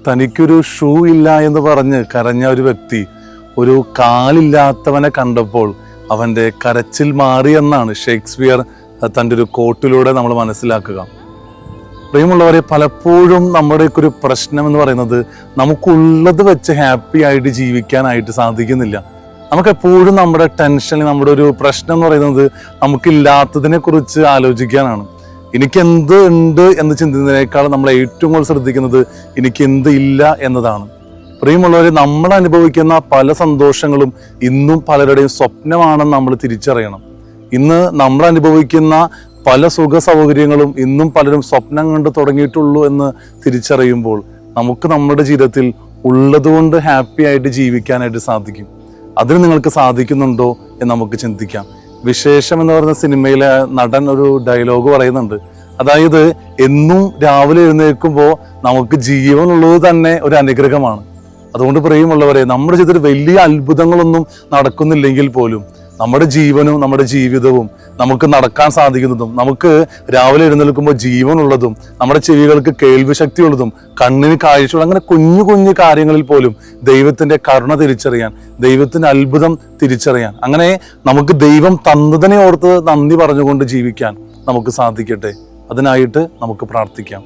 തനിക്കൊരു ഷൂ ഇല്ല എന്ന് പറഞ്ഞ് കരഞ്ഞ ഒരു വ്യക്തി ഒരു കാലില്ലാത്തവനെ കണ്ടപ്പോൾ അവൻ്റെ കരച്ചിൽ മാറിയെന്നാണ് ഷേക്സ്പിയർ തൻ്റെ ഒരു കോട്ടിലൂടെ നമ്മൾ മനസ്സിലാക്കുക. പ്രിയമുള്ളവരെ, പലപ്പോഴും നമ്മുടെയൊക്കെ ഒരു പ്രശ്നം എന്ന് പറയുന്നത് നമുക്കുള്ളത് വെച്ച് ഹാപ്പി ആയിട്ട് ജീവിക്കാനായിട്ട് സാധിക്കുന്നില്ല. നമുക്കെപ്പോഴും നമ്മുടെ ടെൻഷനിൽ നമ്മുടെ ഒരു പ്രശ്നം എന്ന് പറയുന്നത് നമുക്കില്ലാത്തതിനെ കുറിച്ച് ആലോചിക്കാനാണ്. എനിക്ക് എന്ത് ഉണ്ട് എന്ന് ചിന്തിക്കുന്നതിനേക്കാൾ നമ്മൾ ഏറ്റവും കൂടുതൽ ശ്രദ്ധിക്കുന്നത് എനിക്ക് എന്ത് ഇല്ല എന്നതാണ്. പ്രിയമുള്ളവരെ, നമ്മൾ അനുഭവിക്കുന്ന പല സന്തോഷങ്ങളും ഇന്നും പലരുടെയും സ്വപ്നമാണെന്ന് നമ്മൾ തിരിച്ചറിയണം. ഇന്ന് നമ്മൾ അനുഭവിക്കുന്ന പല സുഖ സൗകര്യങ്ങളും ഇന്നും പലരും സ്വപ്നം കണ്ട് തുടങ്ങിയിട്ടുള്ളൂ എന്ന് തിരിച്ചറിയുമ്പോൾ നമുക്ക് നമ്മുടെ ജീവിതത്തിൽ ഉള്ളതുകൊണ്ട് ഹാപ്പി ആയിട്ട് ജീവിക്കാനായിട്ട് സാധിക്കും. അതിന് നിങ്ങൾക്ക് സാധിക്കുന്നുണ്ടോ എന്ന് നമുക്ക് ചിന്തിക്കാം. വിശേഷം എന്ന് പറയുന്ന സിനിമയിലെ നടൻ ഒരു ഡയലോഗ് പറയുന്നുണ്ട്. അതായത്, എന്നും രാവിലെ എഴുന്നേൽക്കുമ്പോൾ നമുക്ക് ജീവനുള്ളത് തന്നെ ഒരു അനുഗ്രഹമാണ്. അതുകൊണ്ട് പ്രിയമുള്ളവരെ, നമ്മുടെ ജീവിതത്തിൽ വലിയ അത്ഭുതങ്ങളൊന്നും നടക്കുന്നില്ലെങ്കിൽ പോലും നമ്മുടെ ജീവനും നമ്മുടെ ജീവിതവും നമുക്ക് നടക്കാൻ സാധിക്കുന്നതും, നമുക്ക് രാവിലെ എഴുന്നേൽക്കുമ്പോൾ ജീവനുള്ളതും, നമ്മുടെ ചെവികൾക്ക് കേൾവി ശക്തിയുള്ളതും, കണ്ണിന് കാഴ്ചയുള്ള, അങ്ങനെ കുഞ്ഞു കുഞ്ഞു കാര്യങ്ങളിൽ പോലും ദൈവത്തിന്റെ കരുണ തിരിച്ചറിയാൻ, ദൈവത്തിന്റെ അത്ഭുതം തിരിച്ചറിയാൻ, അങ്ങനെ നമുക്ക് ദൈവം തന്നതിനെ ഓർത്ത് നന്ദി പറഞ്ഞുകൊണ്ട് ജീവിക്കാൻ നമുക്ക് സാധിക്കട്ടെ. അതിനായിട്ട് നമുക്ക് പ്രാർത്ഥിക്കാം.